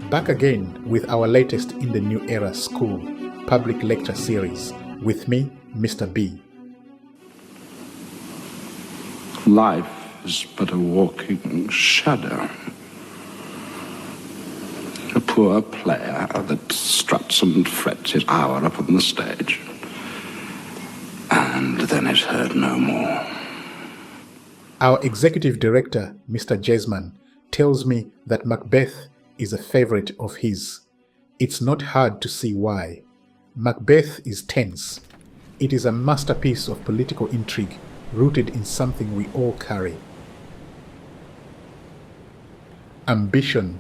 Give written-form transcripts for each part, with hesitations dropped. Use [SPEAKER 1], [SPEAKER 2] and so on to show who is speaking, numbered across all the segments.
[SPEAKER 1] Back again with our latest In the New Era School public lecture series with me, Mr. B.
[SPEAKER 2] Life is but a walking shadow. A poor player that struts and frets his hour upon the stage, and then is heard no more.
[SPEAKER 1] Our executive director, Mr. Jesman, tells me that Macbeth is a favorite of his. It's not hard to see why. Macbeth is tense. It is a masterpiece of political intrigue rooted in something we all carry. Ambition.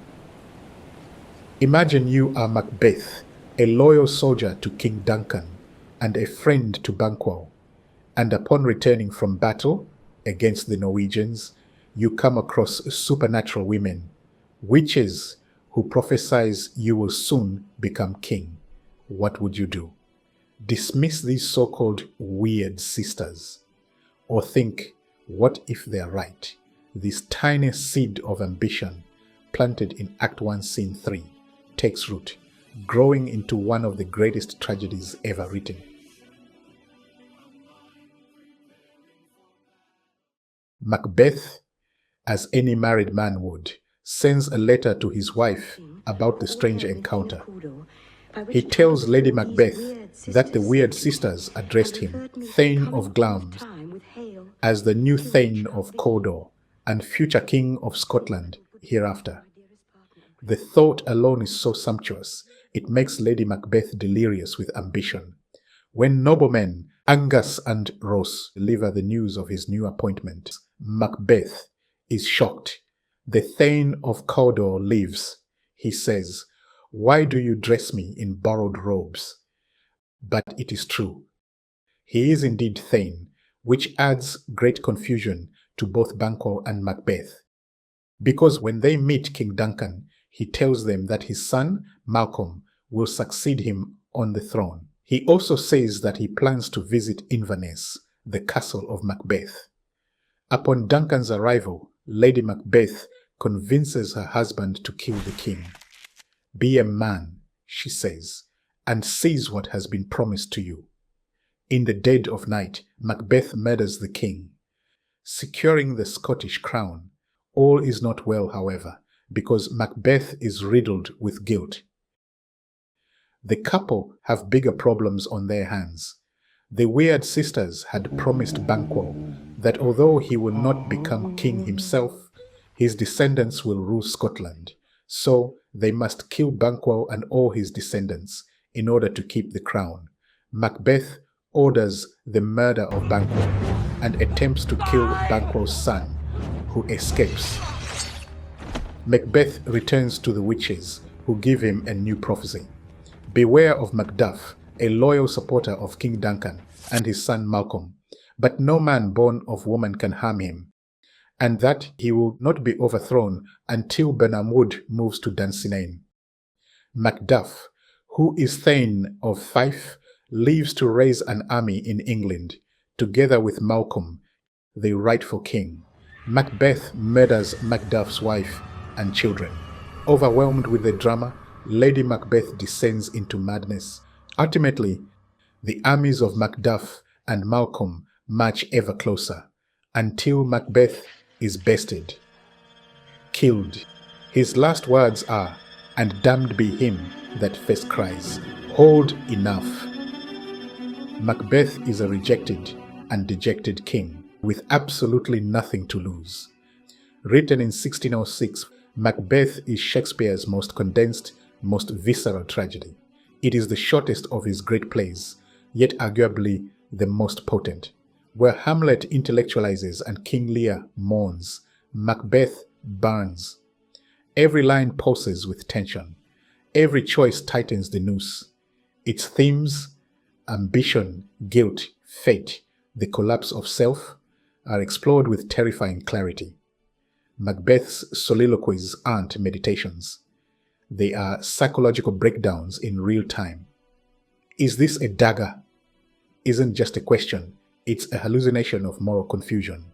[SPEAKER 1] Imagine you are Macbeth, a loyal soldier to King Duncan and a friend to Banquo, and upon returning from battle against the Norwegians, you come across supernatural women, witches who prophesize you will soon become king. What would you do? Dismiss these so-called weird sisters? Or think, what if they're right? This tiny seed of ambition, planted in Act 1, Scene 3, takes root, growing into one of the greatest tragedies ever written. Macbeth, as any married man would, sends a letter to his wife about the strange encounter. He tells Lady Macbeth that the weird sisters addressed him, Thane of Glamis, as the new Thane of Cawdor and future King of Scotland hereafter. The thought alone is so sumptuous, it makes Lady Macbeth delirious with ambition. When noblemen Angus and Ross deliver the news of his new appointment, Macbeth is shocked. The Thane of Cawdor lives, he says. Why do you dress me in borrowed robes? But it is true. He is indeed Thane, which adds great confusion to both Banquo and Macbeth. Because when they meet King Duncan, he tells them that his son, Malcolm, will succeed him on the throne. He also says that he plans to visit Inverness, the castle of Macbeth. Upon Duncan's arrival, Lady Macbeth convinces her husband to kill the king. Be a man, she says, and seize what has been promised to you. In the dead of night, Macbeth murders the king, securing the Scottish crown. All is not well, however, because Macbeth is riddled with guilt. The couple have bigger problems on their hands. The weird sisters had promised Banquo that although he will not become king himself, his descendants will rule Scotland. So they must kill Banquo and all his descendants in order to keep the crown. Macbeth orders the murder of Banquo and attempts to kill Banquo's son, who escapes. Macbeth returns to the witches, who give him a new prophecy. Beware of Macduff, a loyal supporter of King Duncan and his son Malcolm, but no man born of woman can harm him, and that he will not be overthrown until Birnam Wood moves to Dunsinane. Macduff, who is Thane of Fife, leaves to raise an army in England, together with Malcolm, the rightful king. Macbeth murders Macduff's wife and children. Overwhelmed with the drama, Lady Macbeth descends into madness. Ultimately, the armies of Macduff and Malcolm march ever closer, until Macbeth is bested, killed. His last words are, "And damned be him that first cries, 'Hold, enough.'" Macbeth is a rejected and dejected king with absolutely nothing to lose. Written in 1606, Macbeth is Shakespeare's most condensed, most visceral tragedy. It is the shortest of his great plays, yet arguably the most potent. Where Hamlet intellectualizes and King Lear mourns, Macbeth burns. Every line pulses with tension. Every choice tightens the noose. Its themes, ambition, guilt, fate, the collapse of self, are explored with terrifying clarity. Macbeth's soliloquies aren't meditations. They are psychological breakdowns in real time. Is this a dagger? Isn't just a question. It's a hallucination of moral confusion.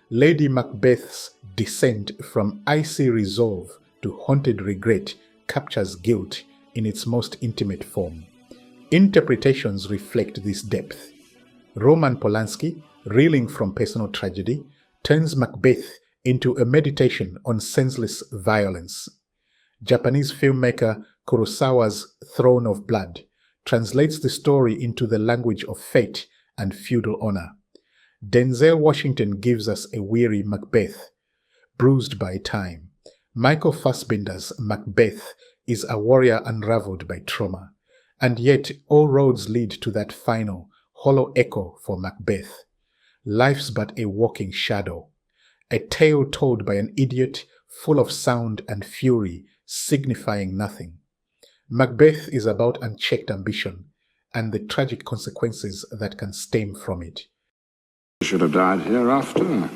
[SPEAKER 1] Lady Macbeth's descent from icy resolve to haunted regret captures guilt in its most intimate form. Interpretations reflect this depth. Roman Polanski, reeling from personal tragedy, turns Macbeth into a meditation on senseless violence. Japanese filmmaker Kurosawa's Throne of Blood translates the story into the language of fate and feudal honor. Denzel Washington gives us a weary Macbeth, bruised by time. Michael Fassbender's Macbeth is a warrior unraveled by trauma. And yet all roads lead to that final, hollow echo for Macbeth. Life's but a walking shadow, a tale told by an idiot full of sound and fury, signifying nothing. Macbeth is about unchecked ambition and the tragic consequences that can stem from it.
[SPEAKER 2] You should have died hereafter.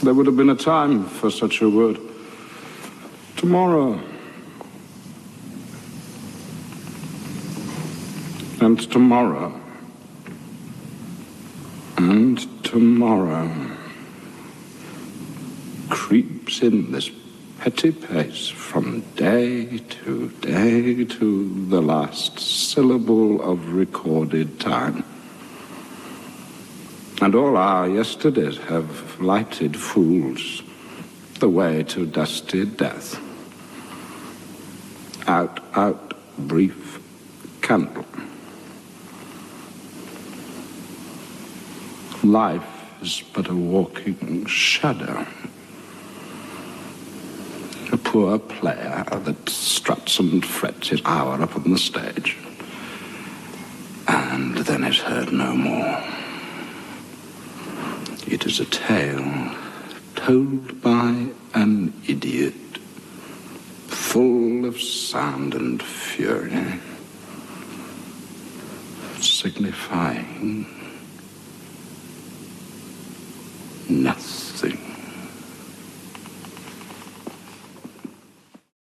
[SPEAKER 2] There would have been a time for such a word. Tomorrow. And tomorrow. And tomorrow creeps in this petty pace from day to day to the last syllable of recorded time. And all our yesterdays have lighted fools the way to dusty death. Out, out, brief candle. Life is but a walking shadow. A poor player that struts and frets his hour up on the stage, and then is heard no more. It is a tale told by an idiot, full of sound and fury, signifying nothing.